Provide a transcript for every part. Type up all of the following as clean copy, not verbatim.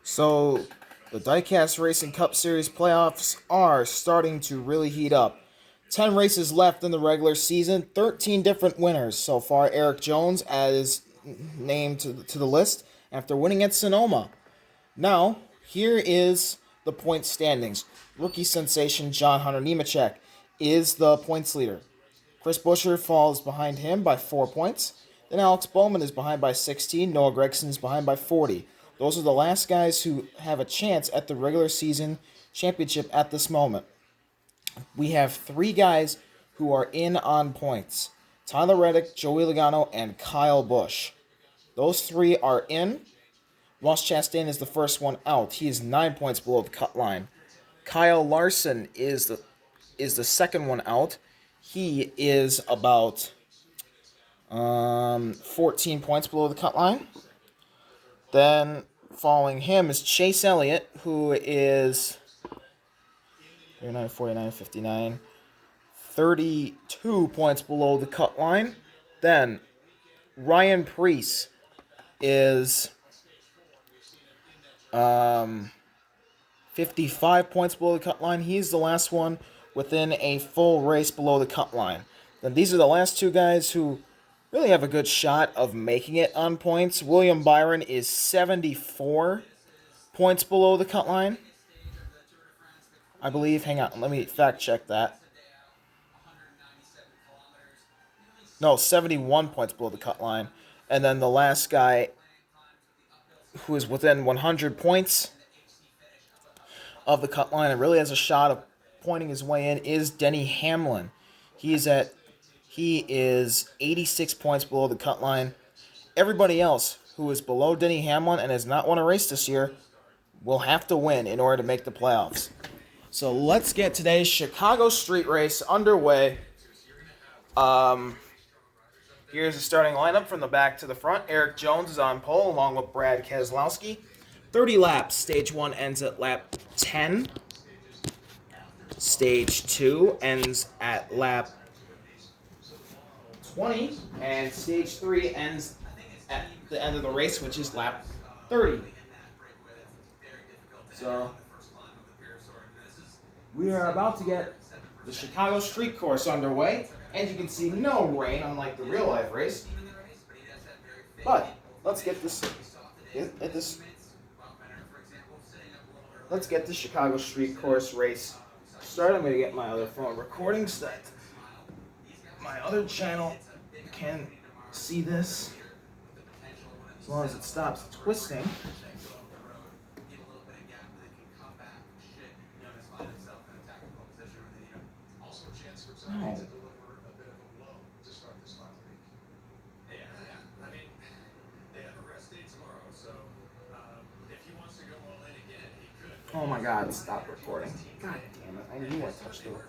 So, the Diecast Racing Cup Series playoffs are starting to really heat up. 10 races left in the regular season, 13 different winners so far. Eric Jones as named to the list after winning at Sonoma. Now, here is the point standings. Rookie sensation John Hunter Nemechek is the points leader. Chris Buescher falls behind him by 4 points. Then Alex Bowman is behind by 16. Noah Gragson is behind by 40. Those are the last guys who have a chance at the regular season championship at this moment. We have 3 guys who are in on points: Tyler Reddick, Joey Logano, and Kyle Busch. Those 3 are in. Ross Chastain is the first one out. He is 9 points below the cut line. Kyle Larson is the second one out. He is about 14 points below the cut line. Then following him is Chase Elliott, who is 39, 49, 59, 32 points below the cut line. Then Ryan Preece is 55 points below the cut line. He's the last one within a full race below the cut line. Then these are the last 2 guys who really have a good shot of making it on points. William Byron is 74 points below the cut line, I believe. Hang on, let me fact check that. No, 71 points below the cut line. And then the last guy who is within 100 points of the cut line and really has a shot of pointing his way in is Denny Hamlin. He is 86 points below the cut line. Everybody else who is below Denny Hamlin and has not won a race this year will have to win in order to make the playoffs. So let's get today's Chicago Street Race underway. Here's the starting lineup from the back to the front. Eric Jones is on pole along with Brad Keselowski. 30 laps. Stage 1 ends at lap 10. Stage 2 ends at lap 20. And Stage 3 ends at the end of the race, which is lap 30. So, we are about to get the Chicago Street Course underway. And you can see no rain, unlike the real life race. But let's get this. Let's get the Chicago Street Course race started. I'm going to get my other phone recording so that my other channel can see this as long as it stops twisting. Oh. Oh my God, stop recording. God damn it, I knew I touched the record.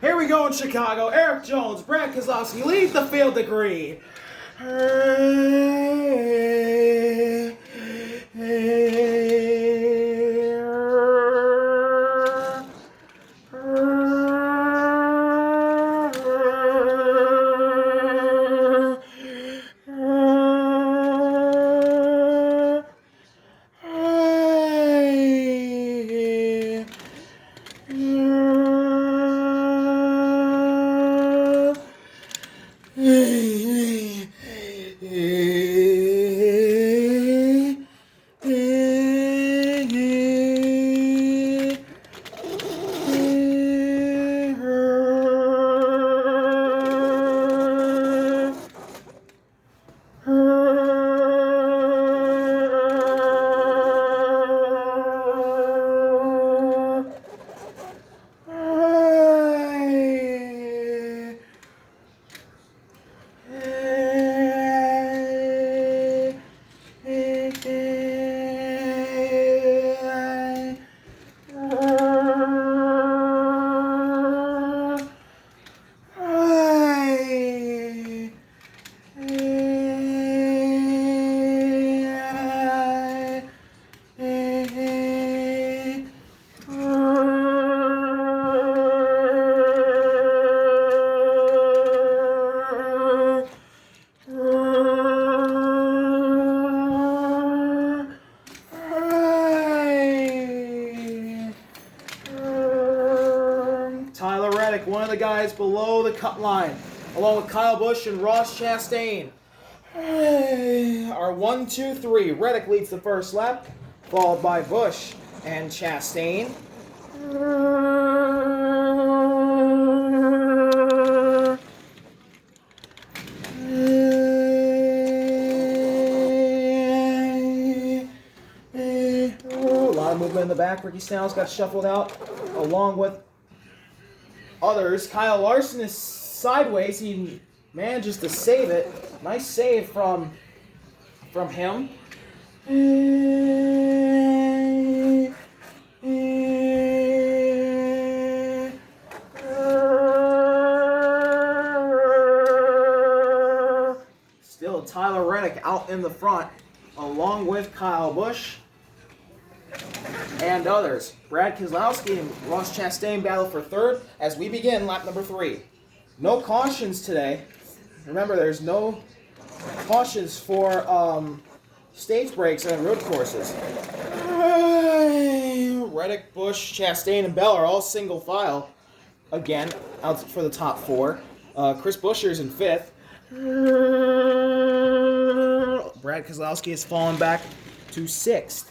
Here we go in Chicago. Eric Jones, Brad Keselowski lead the field to green. one of the guys below the cut line, along with Kyle Busch and Ross Chastain. Our 1, 2, 3. Reddick leads the first lap, followed by Busch and Chastain. A lot of movement in the back. Ricky Stenhouse got shuffled out, along with others. Kyle Larson is sideways. He manages to save it. Nice save from him. Still Tyler Reddick out in the front, along with Kyle Busch and others. Brad Keselowski and Ross Chastain battle for third as we begin lap number 3. No cautions today. Remember, there's no cautions for stage breaks and road courses. Reddick, Busch, Chastain, and Bell are all single file. Again, out for the top 4. Chris Buescher's in 5th. Brad Keselowski has fallen back to 6th.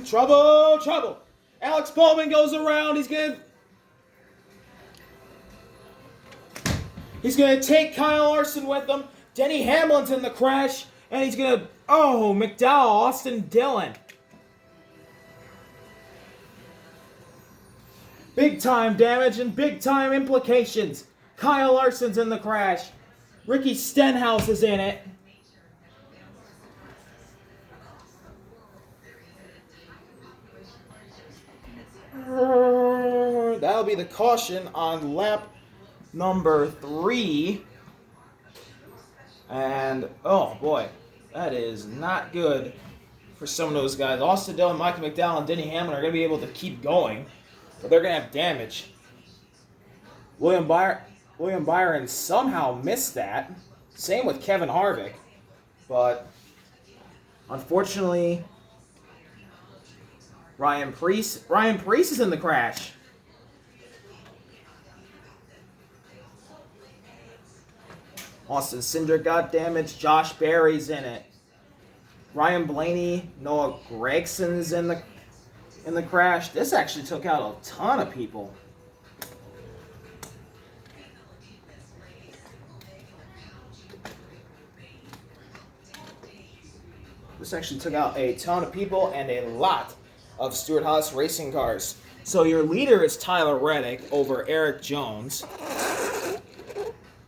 Trouble! Alex Bowman goes around. He's gonna take Kyle Larson with him. Denny Hamlin's in the crash, and he's gonna McDowell, Austin Dillon. Big time damage and big time implications. Kyle Larson's in the crash. Ricky Stenhouse is in it. That'll be the caution on lap number 3. And, oh boy, that is not good for some of those guys. Austin Dillon, Michael McDowell, and Denny Hamlin are going to be able to keep going, but they're going to have damage. William Byron somehow missed that. Same with Kevin Harvick. But, unfortunately, Ryan Preece is in the crash. Austin Cindric got damaged. Josh Berry's in it. Ryan Blaney, Noah Gregson's in the crash. This actually took out a ton of people. This actually took out a ton of people and a lot of Stewart-Haas racing cars. So your leader is Tyler Reddick over Eric Jones.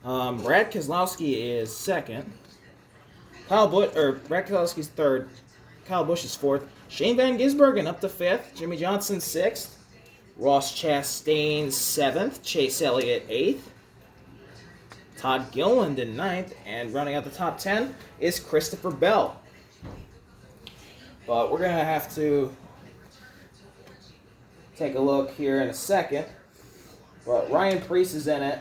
Brad Keselowski is second. Brad Keselowski's third. Kyle Busch is fourth. Shane Van Gisbergen up to fifth. Jimmy Johnson sixth. Ross Chastain seventh. Chase Elliott eighth. Todd Gilliland in ninth. And running out the top 10 is Christopher Bell. But we're going to have to take a look here in a second. But Ryan Preece is in it.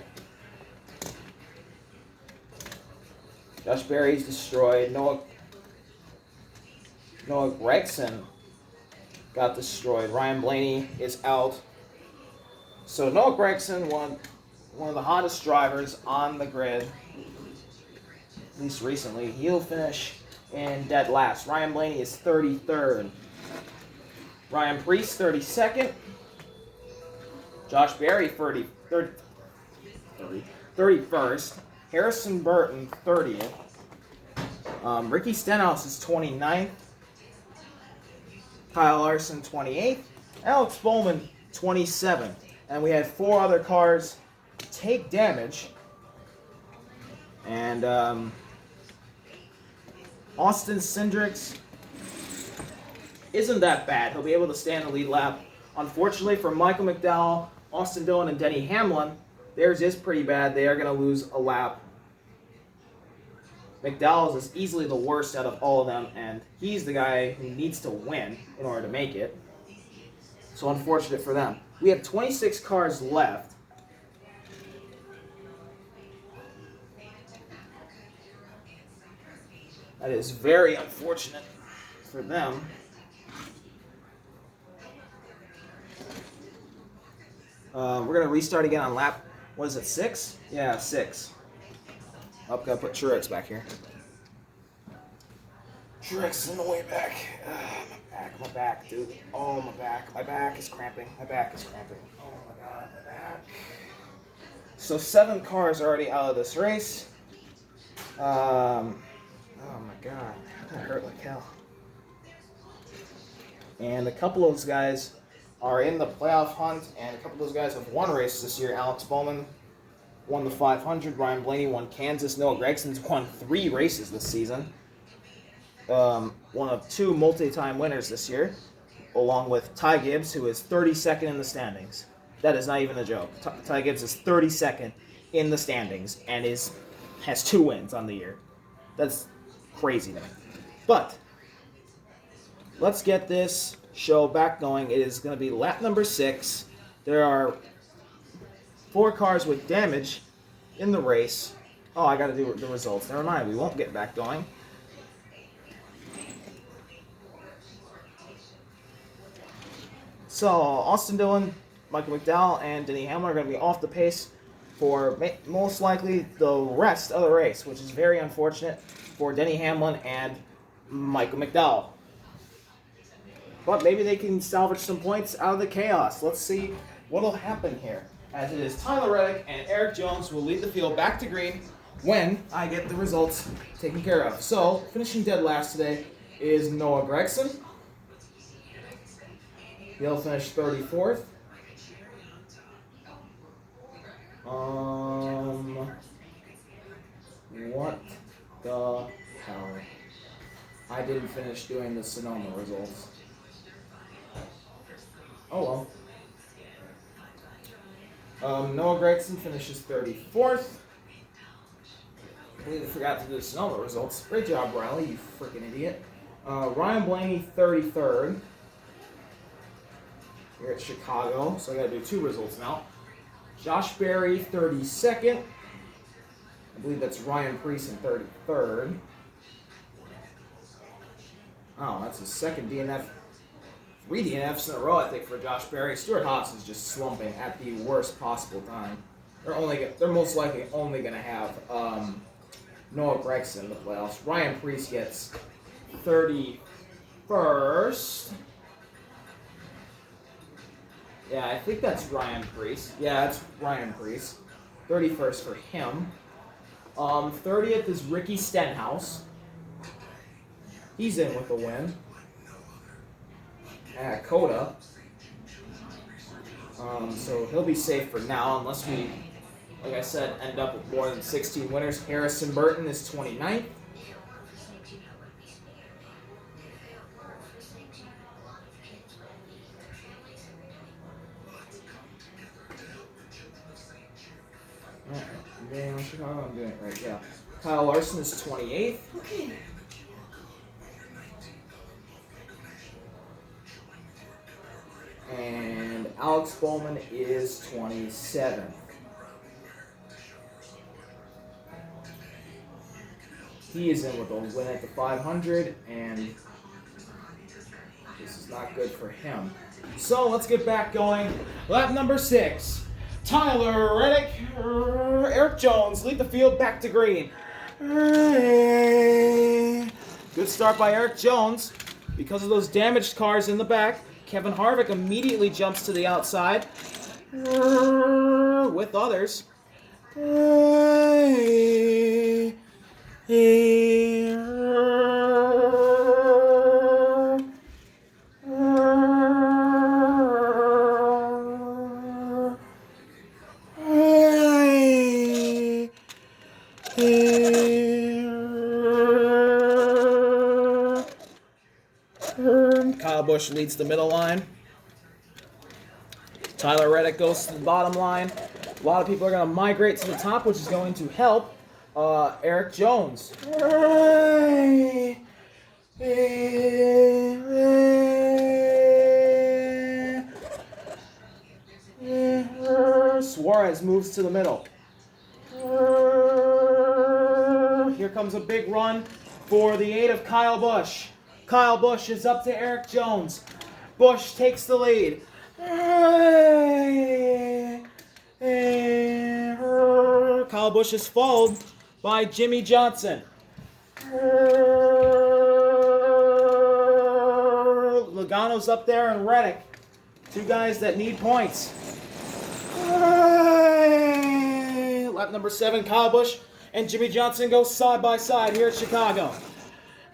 Josh Berry's destroyed. Noah Gregson got destroyed. Ryan Blaney is out. So Noah Gregson, one of the hottest drivers on the grid, at least recently, he'll finish in dead last. Ryan Blaney is 33rd. Ryan Preece, 32nd. Josh Berry, 31st. Harrison Burton, 30th. Ricky Stenhouse is 29th. Kyle Larson, 28th. Alex Bowman, 27th. And we had 4 other cars take damage. And Austin Cindric isn't that bad. He'll be able to stay in the lead lap. Unfortunately for Michael McDowell, Austin Dillon, and Denny Hamlin, theirs is pretty bad. They are going to lose a lap. McDowell's is easily the worst out of all of them, and he's the guy who needs to win in order to make it. So unfortunate for them. We have 26 cars left. That is very unfortunate for them. We're going to restart again on lap, what is it, 6? Yeah, 6. Oh, gotta put Truex back here. Truex in the way back. My back, dude. Oh, my back. My back is cramping. Oh, my God, my back. So 7 cars are already out of this race. Oh, my God. That hurt like hell. And a couple of those guys are in the playoff hunt, and a couple of those guys have won races this year. Alex Bowman won the 500. Ryan Blaney won Kansas. Noah Gregson's won 3 races this season. One of 2 multi-time winners this year, along with Ty Gibbs, who is 32nd in the standings. That is not even a joke. Ty Gibbs is 32nd in the standings and has 2 wins on the year. That's crazy to me. But let's get this show back going. It is going to be lap number 6. There are 4 cars with damage in the race. Oh, I got to do the results. Never mind. We won't get back going. So, Austin Dillon, Michael McDowell, and Denny Hamlin are going to be off the pace for most likely the rest of the race, which is very unfortunate for Denny Hamlin and Michael McDowell. But maybe they can salvage some points out of the chaos. Let's see what will happen here. As it is Tyler Reddick and Eric Jones who will lead the field back to green when I get the results taken care of. So, finishing dead last today is Noah Gregson. He'll finish 34th. What the hell? I didn't finish doing the Sonoma results. Oh well. Noah Gregson finishes 34th. I completely forgot to do the Sonoma results. Great job, Riley, you freaking idiot. Ryan Blaney, 33rd. Here at Chicago, so I gotta do 2 results now. Josh Berry, 32nd. I believe that's Ryan Preece in 33rd. Oh, that's his second DNF. 3 DNFs in a row, I think, for Josh Berry. Stuart Haas is just slumping at the worst possible time. They're most likely only gonna have Noah Gregson in the playoffs. Ryan Preece gets 31st. Yeah, I think that's Ryan Preece. Yeah, that's Ryan Preece. 31st for him. 30th is Ricky Stenhouse. He's in with a win. At Coda. So he'll be safe for now, unless we, like I said, end up with more than 16 winners. Harrison Burton is 29th. Chicago, I'm doing it right, yeah. Kyle Larson is 28th. Okay. And Alex Bowman is 27th. He is in with a win at the 500, and this is not good for him. So let's get back going. Lap number 6. Tyler Reddick, Eric Jones lead the field back to green. Good start by Eric Jones. Because of those damaged cars in the back, Kevin Harvick immediately jumps to the outside with others. Kyle Busch leads the middle line. Tyler Reddick goes to the bottom line. A lot of people are going to migrate to the top, which is going to help Eric Jones. Suarez moves to the middle. Here comes a big run for the 8 of Kyle Busch. Kyle Busch is up to Eric Jones. Busch takes the lead. Kyle Busch is followed by Jimmy Johnson. Logano's up there and Reddick. Two guys that need points. Lap number 7, Kyle Busch and Jimmy Johnson go side by side here at Chicago.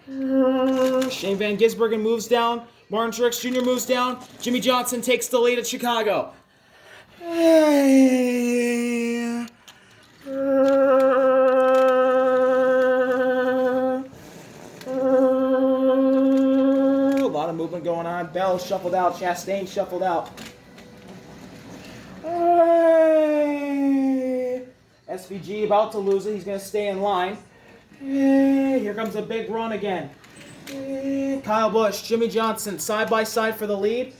Shane Van Gisbergen moves down. Martin Truex Jr. moves down. Jimmy Johnson takes the lead at Chicago. A lot of movement going on. Bell shuffled out. Chastain shuffled out. SVG about to lose it. He's going to stay in line. Here comes a big run again. Kyle Busch, Jimmy Johnson, side by side for the lead.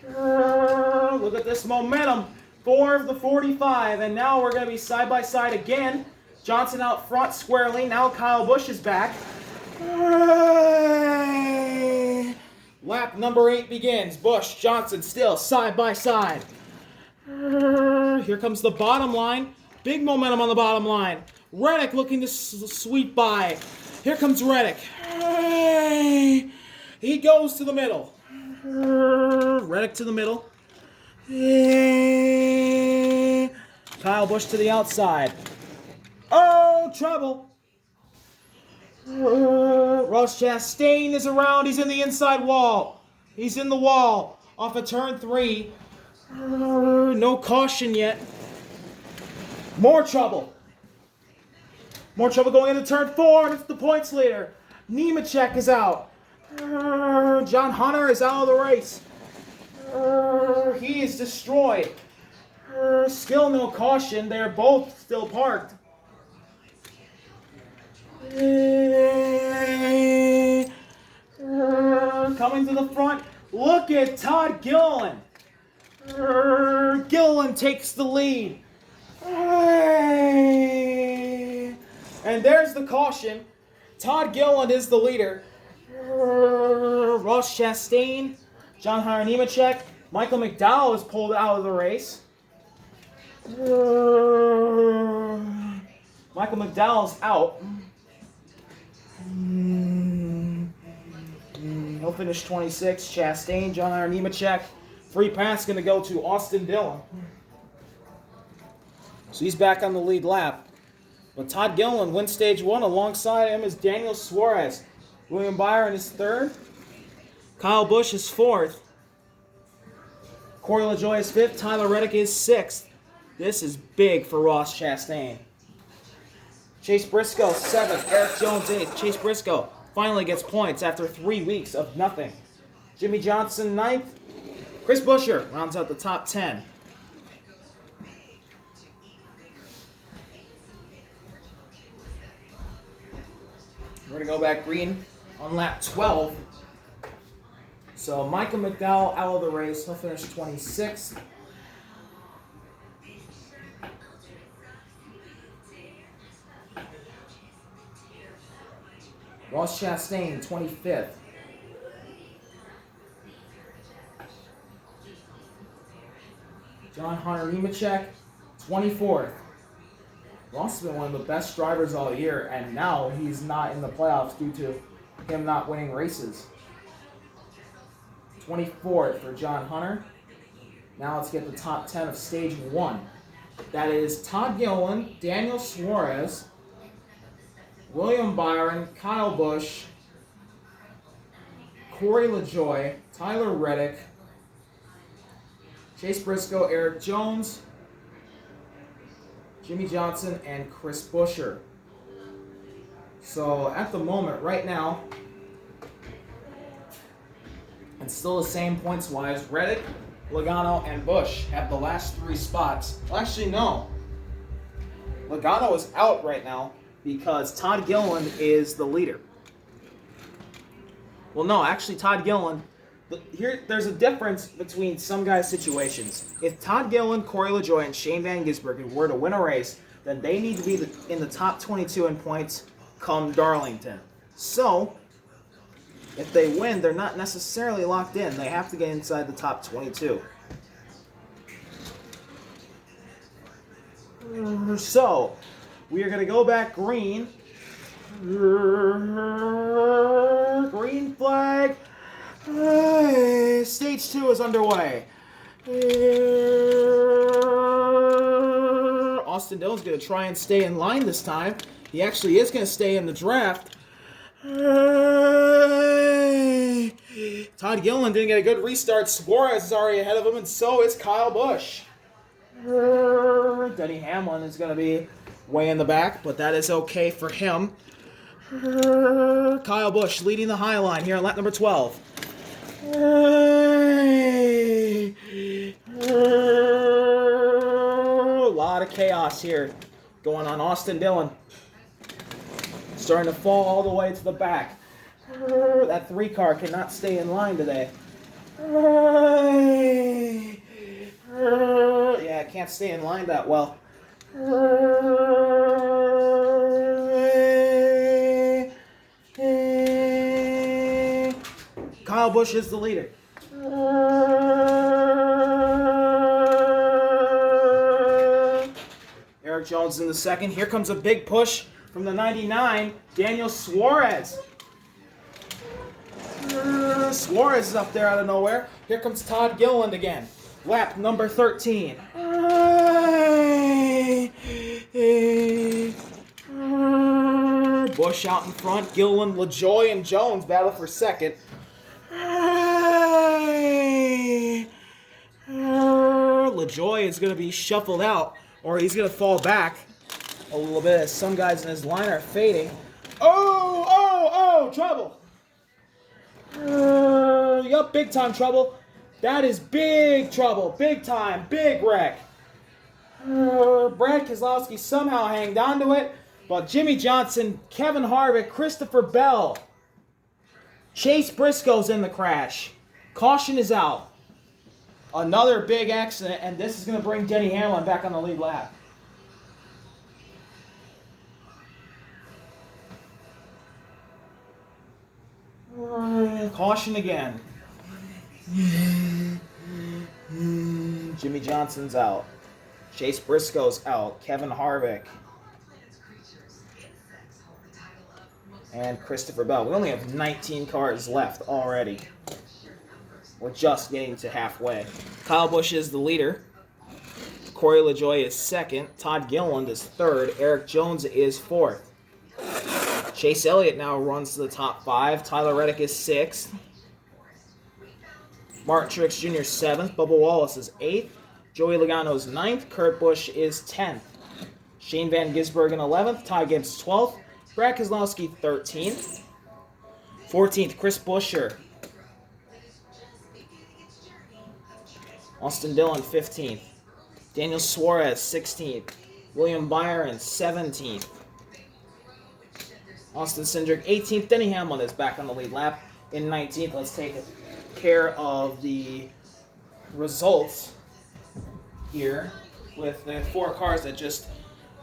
Look at this momentum. 4 of the 45, and now we're going to be side by side again. Johnson out front squarely. Now Kyle Busch is back. Lap number 8 begins. Busch, Johnson still side by side. Here comes the bottom line. Big momentum on the bottom line. Reddick looking to sweep by. Here comes Reddick. He goes to the middle. Reddick to the middle. Kyle Busch to the outside. Oh, trouble. Ross Chastain is around. He's in the inside wall. He's in the wall. Off of turn 3. No caution yet. More trouble. More trouble going into turn 4, and it's the points leader. Nemechek is out. John Hunter is out of the race. He is destroyed. Still no caution. They're both still parked. Coming to the front. Look at Todd Gilliland. Gilliland takes the lead. And there's the caution. Todd Gilliland is the leader. Ross Chastain, John Hunter Nemechek, Michael McDowell is pulled out of the race. Michael McDowell's out. He'll finish 26. Chastain, John Hunter Nemechek. Free pass going to go to Austin Dillon. So he's back on the lead lap. But Todd Gilliland wins stage 1. Alongside him is Daniel Suarez. William Byron is 3rd. Kyle Busch is 4th. Corey LaJoie is 5th. Tyler Reddick is 6th. This is big for Ross Chastain. Chase Briscoe 7th. Eric Jones 8th. Chase Briscoe finally gets points after 3 weeks of nothing. Jimmy Johnson 9th. Chris Buescher rounds out the top 10. We're going to go back green on lap 12. So Michael McDowell out of the race. He'll finish 26th. Ross Chastain, 25th. John Hunter Nemechek, 24th. Ross has been one of the best drivers all year, and now he's not in the playoffs due to him not winning races. 24th for John Hunter. Now let's get the top 10 of stage 1. That is Todd Gilliland, Daniel Suarez, William Byron, Kyle Busch, Corey LaJoie, Tyler Reddick, Chase Briscoe, Eric Jones, Jimmy Johnson, and Chris Buescher. So at the moment, right now, it's still the same points-wise. Reddick, Logano, and Busch have the last 3 spots. Well, actually, no. Logano is out right now because Todd Gilliland is the leader. Well, no, actually, Todd Gilliland, there's a difference between some guys' situations. If Todd Gilliland, Corey LaJoie, and Shane Van Gisbergen were to win a race, then they need to be in the top 22 in points come Darlington. So, if they win, they're not necessarily locked in. They have to get inside the top 22. So, we are going to go back green. Green flag. Stage 2 is underway. Austin Dillon's going to try and stay in line this time. He actually is going to stay in the draft. Todd Gilliland didn't get a good restart. Suarez is already ahead of him, and so is Kyle Busch. Denny Hamlin is going to be way in the back, but that is okay for him. Kyle Busch leading the high line here on lap number 12. A lot of chaos here going on. Austin Dillon starting to fall all the way to the back. That 3 car cannot stay in line today. Yeah, it can't stay in line that well. Kyle Busch is the leader. Erik Jones in the second. Here comes a big push from the 99, Daniel Suarez. Suarez is up there out of nowhere. Here comes Todd Gilliland again. Lap number 13. Busch out in front. Gilliland, LaJoie, and Jones battle for second. LaJoie is going to be shuffled out, or he's going to fall back a little bit as some guys in his line are fading. Oh, trouble. Yup, big time trouble. That is big trouble. Big time. Big wreck. Brad Keselowski somehow hanged on to it, but Jimmy Johnson, Kevin Harvick, Christopher Bell, Chase Briscoe's in the crash. Caution is out. Another big accident, and this is going to bring Denny Hamlin back on the lead lap. Caution again. Jimmy Johnson's out. Chase Briscoe's out. Kevin Harvick. And Christopher Bell. We only have 19 cars left already. We're just getting to halfway. Kyle Busch is the leader. Corey LaJoie is second. Todd Gilliland is third. Erik Jones is fourth. Chase Elliott now runs to the top 5. Tyler Reddick is 6th. Martin Truex Jr. 7th. Bubba Wallace is 8th. Joey Logano is 9th. Kurt Busch is 10th. Shane Van Gisbergen 11th. Ty Gibbs 12th. Brad Keselowski 13th. 14th, Chris Buescher. Austin Dillon 15th. Daniel Suarez 16th. William Byron 17th. Austin Cindric 18th. Denny Hamlin is back on the lead lap in 19th. Let's take care of the results here with the 4 cars that just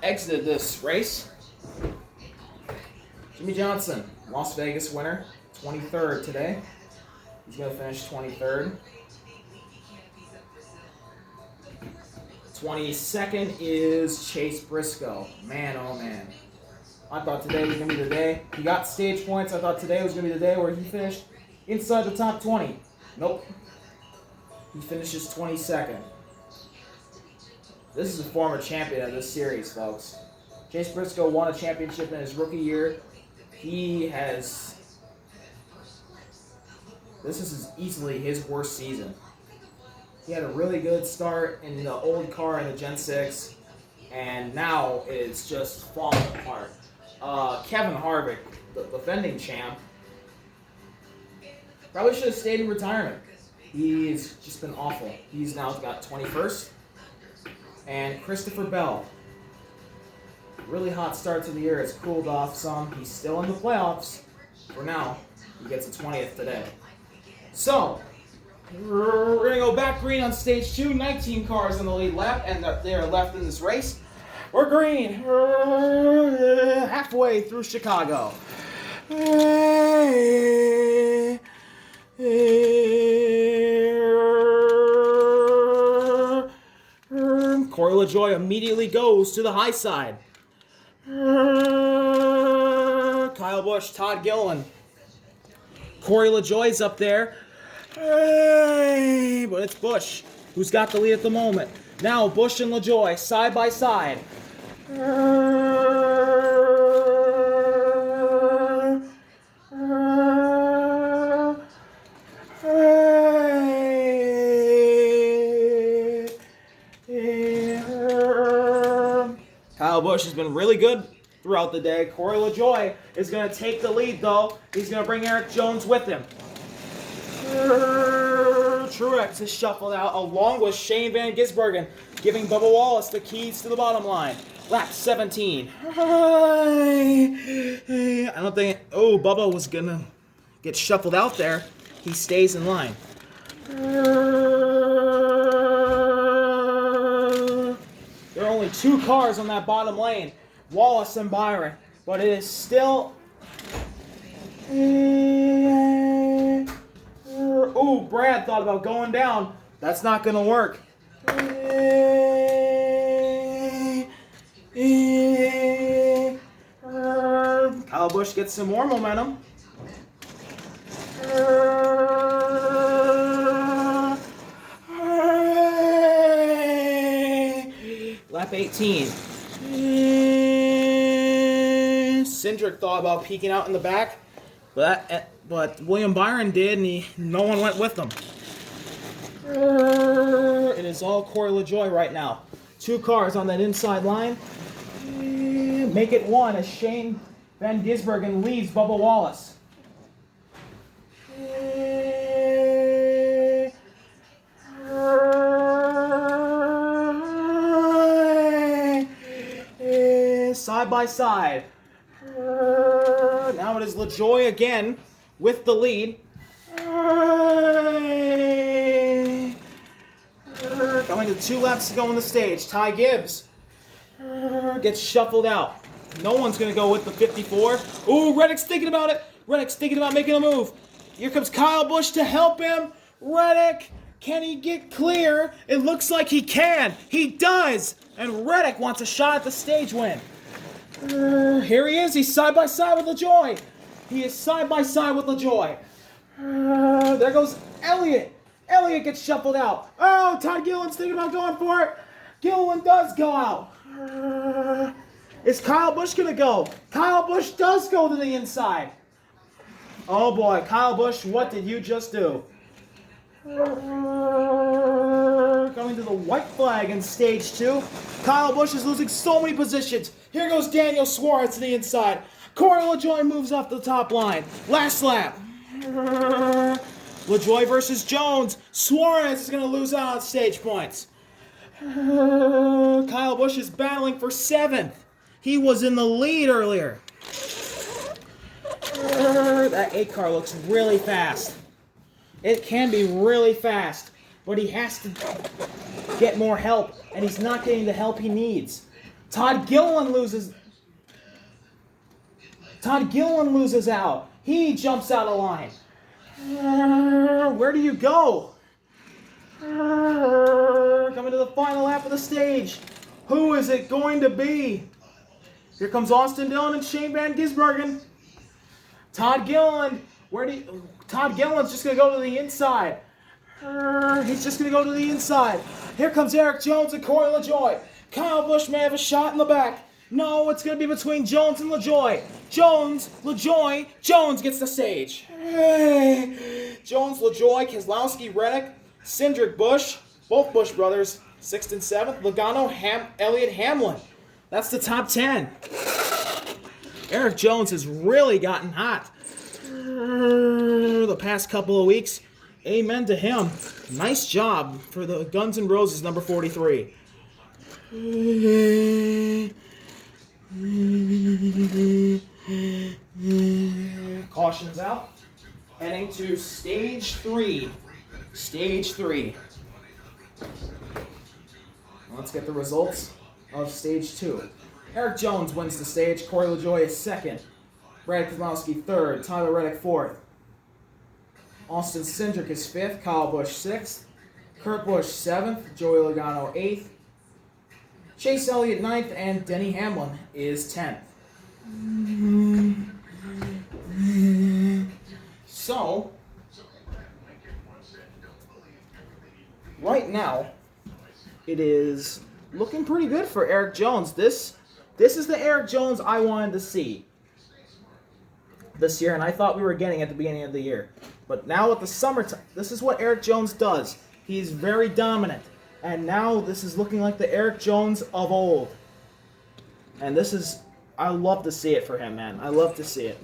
exited this race. Jimmy Johnson, Las Vegas winner, 23rd today. He's going to finish 23rd. 22nd is Chase Briscoe. Man, oh man. I thought today was going to be the day. He got stage points. I thought today was going to be the day where he finished inside the top 20. Nope. He finishes 22nd. This is a former champion of this series, folks. Chase Briscoe won a championship in his rookie year. This is easily his worst season. He had a really good start in the old car in the Gen 6, and now it's just falling apart. Kevin Harvick, the defending champ, probably should have stayed in retirement. He's just been awful. He's now got 21st. And Christopher Bell, really hot start to the year. It's cooled off some. He's still in the playoffs. For now, he gets a 20th today. So, we're going to go back green on stage 2. 19 cars in the lead lap, and they are left in this race. We're green. Halfway through Chicago. Corey LaJoy immediately goes to the high side. Kyle Busch, Todd Gilliland. Corey LaJoy's up there. Hey, but it's Busch who's got the lead at the moment. Now Busch and LaJoy side by side. Kyle Busch has been really good throughout the day. Corey LaJoy is going to take the lead, though. He's going to bring Erik Jones with him. Truex is shuffled out along with Shane Van Gisbergen, giving Bubba Wallace the keys to the bottom line. Lap 17. I don't think... Oh, Bubba was going to get shuffled out there. He stays in line. There are only 2 cars on that bottom lane, Wallace and Byron, but it is still... Ooh, Brad thought about going down. That's not going to work. Kyle Busch gets some more momentum. Lap 18. Cindric thought about peeking out in the back, but William Byron did, and no one went with him. It is all Corey LaJoy right now. 2 cars on that inside line. Make it 1 as Shane Van Gisbergen leads Bubba Wallace. Side by side. Now it is LaJoy again with the lead. Going to 2 laps to go on the stage. Ty Gibbs gets shuffled out. No one's going to go with the 54. Ooh, Reddick's thinking about it. Reddick's thinking about making a move. Here comes Kyle Busch to help him. Reddick, can he get clear? It looks like he can. He does. And Reddick wants a shot at the stage win. Here he is. He's side by side with LaJoy. He is side by side with LaJoy. There goes Elliott. Elliott gets shuffled out. Oh, Todd Gilliland's thinking about going for it. Gilliland does go out. Is Kyle Busch going to go? Kyle Busch does go to the inside. Oh boy, Kyle Busch, what did you just do? Going to the white flag in stage 2. Kyle Busch is losing so many positions. Here goes Daniel Suarez to the inside. Corey LaJoy moves off the top line. Last lap. LaJoy versus Jones. Suarez is going to lose out on stage points. Kyle Busch is battling for 7th. He was in the lead earlier. That 8 car looks really fast. It can be really fast, but he has to get more help, and he's not getting the help he needs. Todd Gilliland loses out. He jumps out of line. Where do you go? Coming to the final lap of the stage. Who is it going to be? Here comes Austin Dillon and Shane Van Gisbergen. Todd Gilliland. Todd Gilliland's just going to go to the inside. He's just going to go to the inside. Here comes Erik Jones and Corey LaJoy. Kyle Busch may have a shot in the back. No, it's going to be between Jones and LaJoy. Jones, LaJoy, Jones gets the stage. Jones, LaJoy, Keselowski, Reddick, Cindric, Busch, both Busch brothers, 6th and 7th. Logano, Elliott, Hamlin. That's the top 10. Erik Jones has really gotten hot the past couple of weeks. Amen to him. Nice job for the Guns N' Roses number 43. Cautions out. Heading to stage 3. Stage 3. Let's get the results of stage 2. Erik Jones wins the stage. Corey LaJoy is 2nd. Brad Keselowski 3rd. Tyler Reddick 4th. Austin Cindric is 5th. Kyle Busch 6th. Kurt Busch 7th. Joey Logano 8th. Chase Elliott 9th, and Denny Hamlin is 10th. So, right now, it is looking pretty good for Erik Jones. This is the Erik Jones I wanted to see this year, and I thought we were getting at the beginning of the year. But now with the summertime, this is what Erik Jones does. He's very dominant. And now this is looking like the Erik Jones of old. And this is, I love to see it for him, man. I love to see it.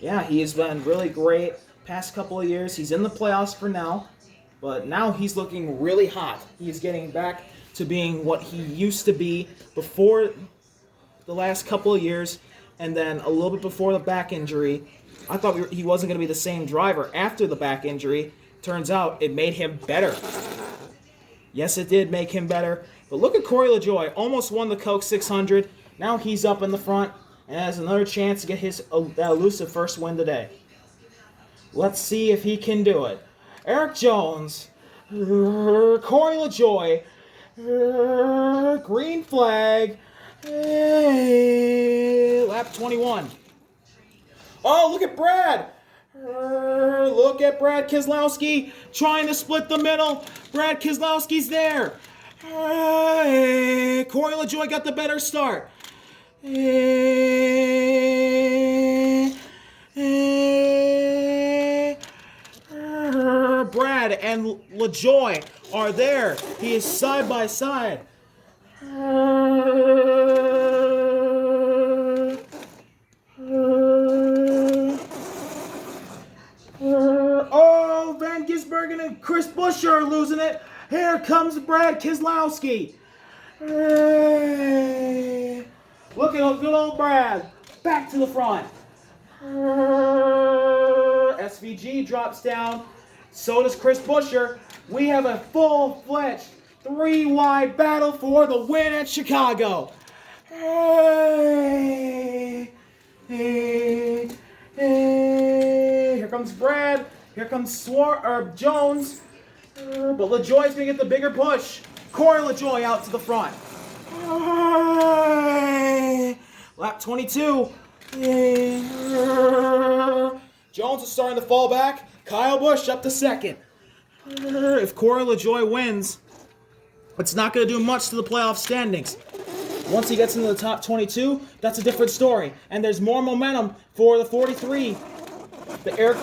Yeah, he has been really great past couple of years. He's in the playoffs for now. But now he's looking really hot. He's getting back to being what he used to be before the last couple of years. And then a little bit before the back injury. I thought he wasn't going to be the same driver after the back injury. Turns out it made him better. Yes, it did make him better. But look at Corey LaJoie. Almost won the Coke 600. Now he's up in the front and has another chance to get his elusive first win today. Let's see if he can do it. Erik Jones. Corey LaJoie. Green flag. Lap 21. Oh, look at Brad. Look at Brad Keselowski trying to split the middle. Brad Keselowski's there. Corey LaJoie got the better start. Brad and LaJoie are there. He is side by side. Oh, Van Gisbergen and Chris Buescher are losing it. Here comes Brad Keselowski. Look at good old Brad. Back to the front. SVG drops down. So does Chris Buescher. We have a full-fledged three-wide battle for the win at Chicago. Here comes Brad. Here comes Jones. But LaJoie's going to get the bigger push. Corey LaJoie out to the front. Lap 22. Jones is starting to fall back. Kyle Busch up to second. If Corey LaJoie wins, it's not going to do much to the playoff standings. Once he gets into the top 22, that's a different story. And there's more momentum for the 43. The Erik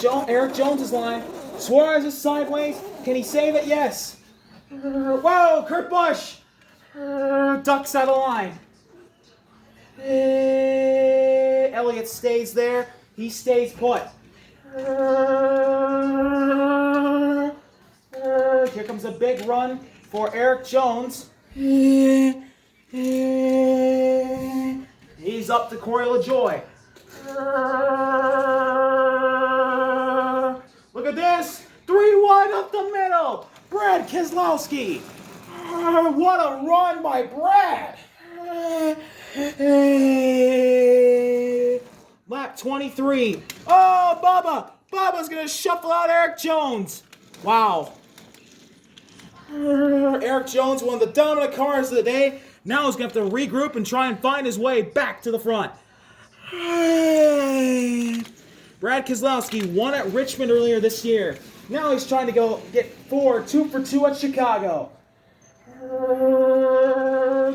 Jones' line. Suarez is sideways. Can he save it? Yes. Whoa, Kurt Busch. Ducks out of line. Elliott stays there. He stays put. Here comes a big run for Erik Jones. He's up to Corey LaJoie. Look at this. 3 wide up the middle. Brad Keselowski. What a run by Brad. Lap 23. Oh, Bubba. Bubba's going to shuffle out Erik Jones. Wow. Erik Jones, one of the dominant cars of the day. Now he's going to have to regroup and try and find his way back to the front. Brad Keselowski won at Richmond earlier this year. Now he's trying to go get 2 for 2 at Chicago.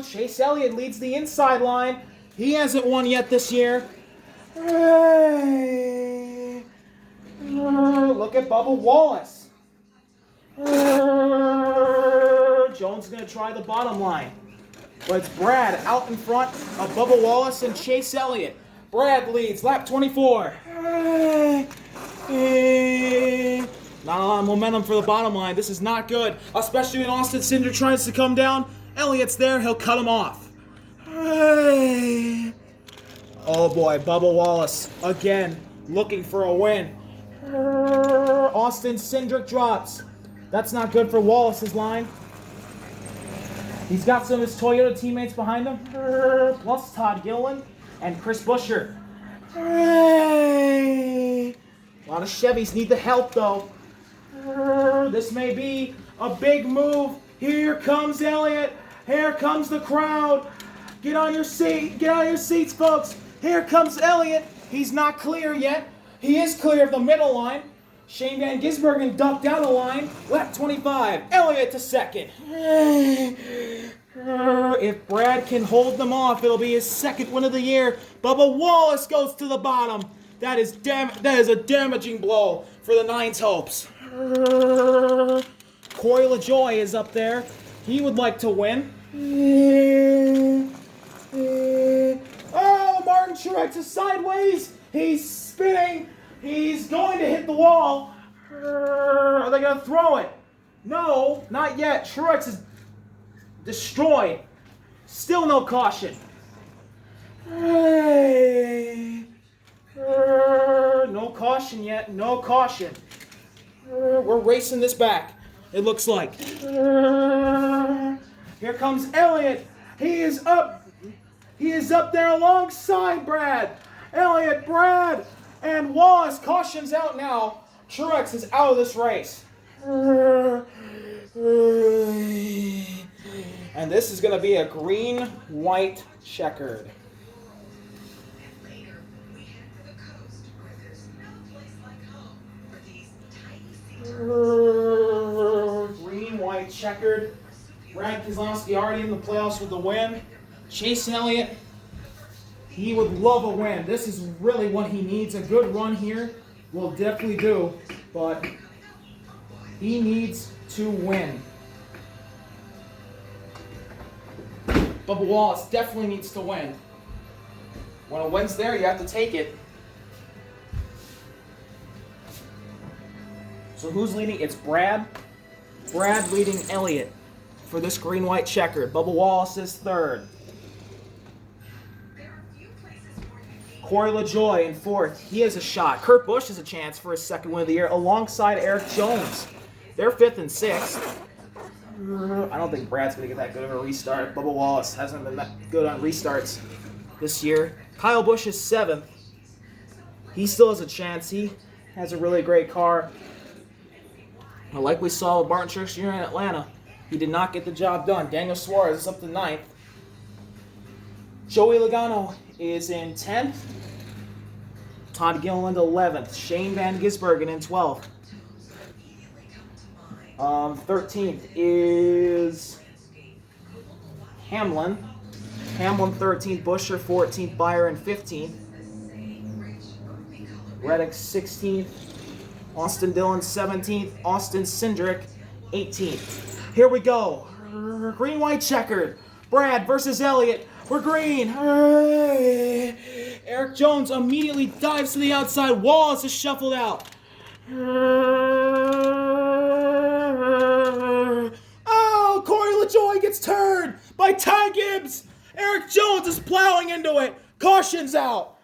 Chase Elliott leads the inside line. He hasn't won yet this year. Look at Bubba Wallace. Jones is going to try the bottom line. But it's Brad out in front of Bubba Wallace and Chase Elliott. Brad leads, lap 24. Not a lot of momentum for the bottom line. This is not good, especially when Austin Cindric tries to come down. Elliott's there, he'll cut him off. Oh boy, Bubba Wallace, again, looking for a win. Austin Cindric drops. That's not good for Wallace's line. He's got some of his Toyota teammates behind him, plus Todd Gilliland and Chris Buescher. A lot of Chevys need the help, though. This may be a big move. Here comes Elliott. Here comes the crowd. Get on your seat. Get on your seats, folks. Here comes Elliott. He's not clear yet. He is clear of the middle line. Shane Van Gisbergen ducked down the line. Lap 25. Elliott to second. If Brad can hold them off, it'll be his second win of the year. Bubba Wallace goes to the bottom. That is a damaging blow for the Nine's hopes. Corey LaJoie is up there. He would like to win. Oh, Martin Truex is sideways. He's spinning. He's going to hit the wall. Are they going to throw it? No, not yet. Truex is destroyed. Still no caution. No caution yet. No caution. We're racing this back, it looks like. Here comes Elliott. He is up. He is up there alongside Brad. Elliott, Brad, and Wallace. Caution's out now. Truex is out of this race. And this is going to be a green-white checkered. Green-white checkered. Brad Keselowski already in the playoffs with the win. Chase Elliott, he would love a win. This is really what he needs. A good run here will definitely do, but he needs to win. Bubba Wallace definitely needs to win. When a win's there, you have to take it. So who's leading? It's Brad. Brad leading Elliott for this green-white checker. Bubba Wallace is third. Corey LaJoie in fourth. He has a shot. Kurt Busch has a chance for his second win of the year alongside Eric Jones. They're fifth and sixth. I don't think Brad's going to get that good of a restart. Bubba Wallace hasn't been that good on restarts this year. Kyle Busch is seventh. He still has a chance. He has a really great car. Like we saw with Martin Truex Jr. in Atlanta, he did not get the job done. Daniel Suarez is up to ninth. Joey Logano is in 10th. Todd Gilliland 11th. Shane Van Gisbergen in 12th. 13th is Hamlin. Hamlin 13th. Buescher 14th. Byron 15th. Reddick 16th. Austin Dillon 17th. Austin Cindric 18th. Here we go. Green-white checkered. Brad versus Elliott. We're green. Eric Jones immediately dives to the outside. Wallace is shuffled out. Oh, Corey LaJoie gets turned by Ty Gibbs. Eric Jones is plowing into it. Caution's out.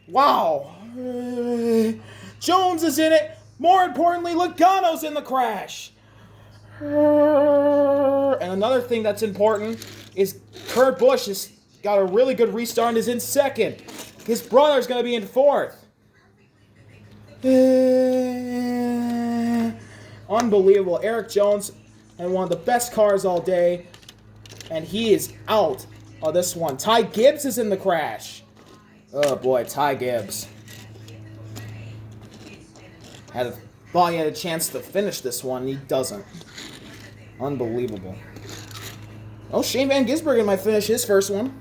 Wow. Jones is in it. More importantly, Logano's in the crash. And another thing that's important is Kurt Busch has got a really good restart and is in second. His brother's going to be in fourth. Unbelievable. Eric Jones had one of the best cars all day, and he is out of this one. Ty Gibbs is in the crash. Oh boy, Ty Gibbs. Thought he had a chance to finish this one, and he doesn't. Unbelievable. Oh, Shane Van Gisbergen might finish his first one.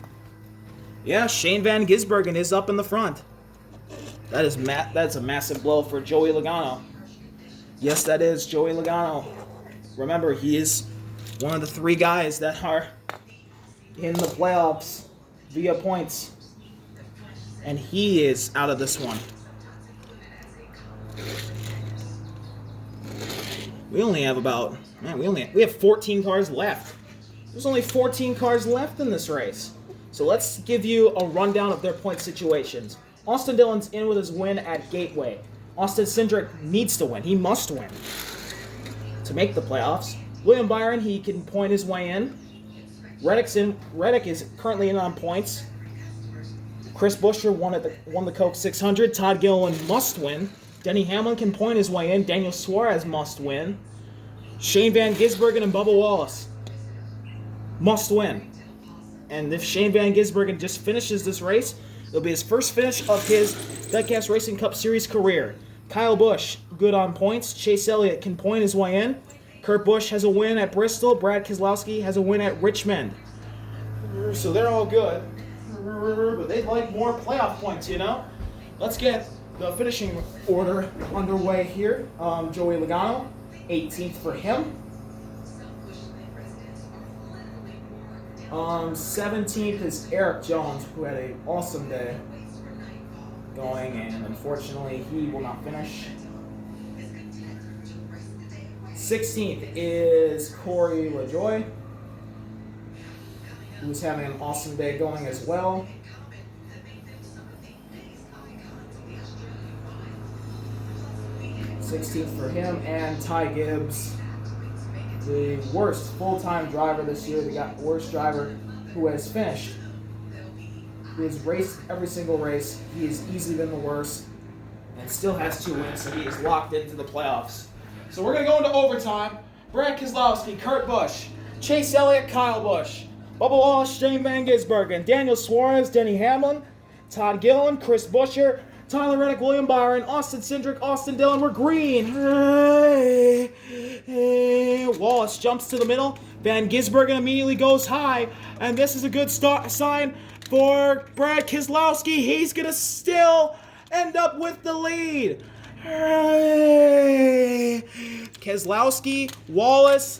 Yeah, Shane Van Gisbergen is up in the front. That's a massive blow for Joey Logano. Yes, that is Joey Logano. Remember, he is one of the three guys that are in the playoffs via points. And he is out of this one. We only have we have 14 cars left. There's only 14 cars left in this race. So let's give you a rundown of their point situations. Austin Dillon's in with his win at Gateway. Austin Cindric needs to win. He must win to make the playoffs. William Byron, he can point his way in. Reddick is currently in on points. Chris Buescher won the Coke 600. Todd Gilliland must win. Denny Hamlin can point his way in. Daniel Suarez must win. Shane Van Gisbergen and Bubba Wallace must win. And if Shane Van Gisbergen just finishes this race, it'll be his first finish of his Diecast Racing Cup Series career. Kyle Busch, good on points. Chase Elliott can point his way in. Kurt Busch has a win at Bristol. Brad Keselowski has a win at Richmond. So they're all good. But they'd like more playoff points, you know? Let's get the finishing order underway here. Joey Logano, 18th for him. 17th is Eric Jones, who had an awesome day going, and unfortunately he will not finish. 16th is Corey LaJoie, who's having an awesome day going as well. $16th for him, and Ty Gibbs, the worst full-time driver this year, the worst driver who has finished. He has raced every single race. He has easily been the worst and still has 2 wins, so he is locked into the playoffs. So we're going to go into overtime. Brad Keselowski, Kurt Busch, Chase Elliott, Kyle Busch, Bubba Wallace, Shane Van Gisbergen, Daniel Suarez, Denny Hamlin, Todd Gilliland, Chris Buescher, Tyler Reddick, William Byron, Austin Cindric, Austin Dillon, we're green. Hey. Wallace jumps to the middle. Van Gisbergen immediately goes high. And this is a good sign for Brad Keselowski. He's going to still end up with the lead. Hey. Keselowski, Wallace.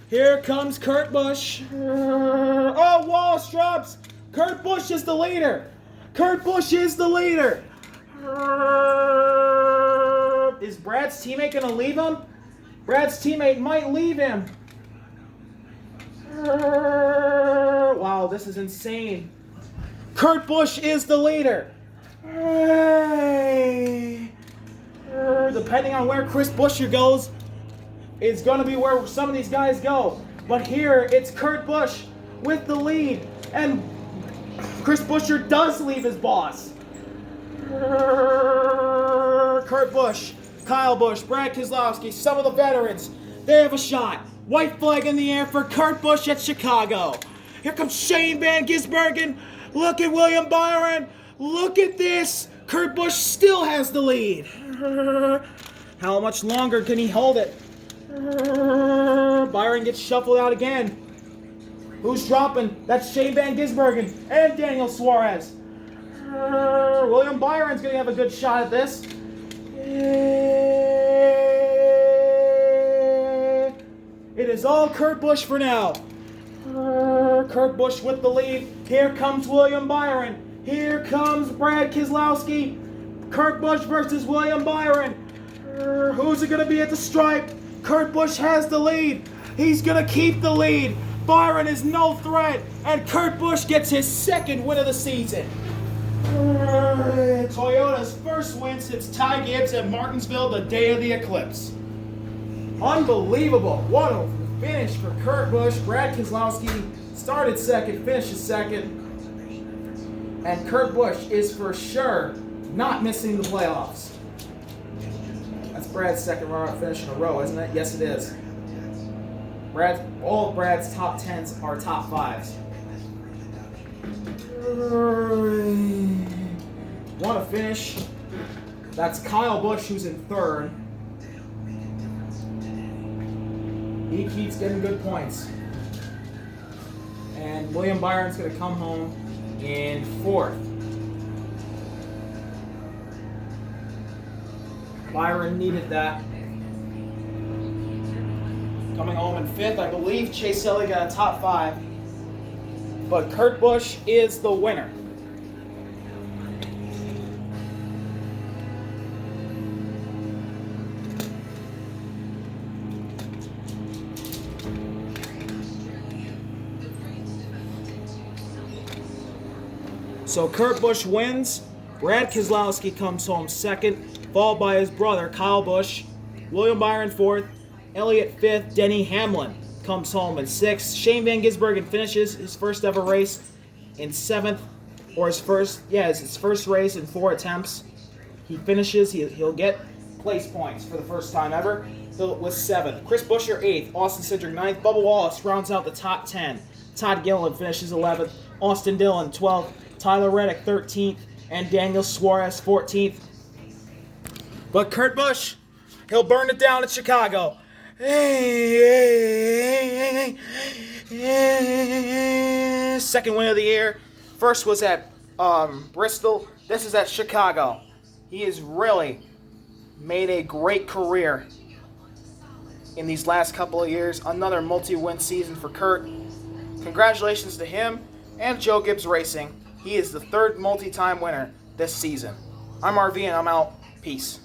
Here comes Kurt Busch. Oh, Wallace drops. Kurt Busch is the leader. Kurt Busch is the leader. Is Brad's teammate going to leave him? Brad's teammate might leave him. Wow, this is insane. Kurt Busch is the leader. Depending on where Chris Buescher goes, it's going to be where some of these guys go. But here, it's Kurt Busch with the lead. And Chris Buescher does leave his boss. Kurt Busch, Kyle Busch, Brad Keselowski, some of the veterans, they have a shot. White flag in the air for Kurt Busch at Chicago. Here comes Shane Van Gisbergen. Look at William Byron. Look at this. Kurt Busch still has the lead. How much longer can he hold it? Byron gets shuffled out again. Who's dropping? That's Shane Van Gisbergen and Daniel Suarez. William Byron's going to have a good shot at this. It is all Kurt Busch for now. Kurt Busch with the lead. Here comes William Byron. Here comes Brad Keselowski. Kurt Busch versus William Byron. Who's it going to be at the stripe? Kurt Busch has the lead. He's going to keep the lead. Byron is no threat. And Kurt Busch gets his second win of the season. Toyota's first win since Ty Gibbs at Martinsville the day of the eclipse. Unbelievable. What a finish for Kurt Busch. Brad Keselowski started second, finished second. And Kurt Busch is for sure not missing the playoffs. That's Brad's second runner-up finish in a row, isn't it? Yes, it is. All of Brad's top 10s are top 5s. Want to finish? That's Kyle Busch, who's in third. He keeps getting good points. And William Byron's going to come home in fourth. Byron needed that. Coming home in fifth, I believe Chase Elliott got a top 5. But Kurt Busch is the winner. So Kurt Busch wins. Brad Keselowski comes home second, followed by his brother Kyle Busch. William Byron fourth. Elliott fifth. Denny Hamlin comes home in sixth. Shane Van Gisbergen finishes his first ever race in seventh, or his first race in 4 attempts. He finishes. He'll get place points for the first time ever. with 7. Chris Buescher 8th. Austin Cindric 9th. Bubba Wallace rounds out the top 10. Todd Gilliland finishes 11th. Austin Dillon 12th. Tyler Reddick 13th. And Daniel Suarez 14th. But Kurt Busch, he'll burn it down in Chicago. Second win of the year. First was at Bristol. This is at Chicago. He has really made a great career in these last couple of years. Another multi-win season for Kurt. Congratulations to him and Joe Gibbs Racing. He is the third multi-time winner this season. I'm RV and I'm out. Peace.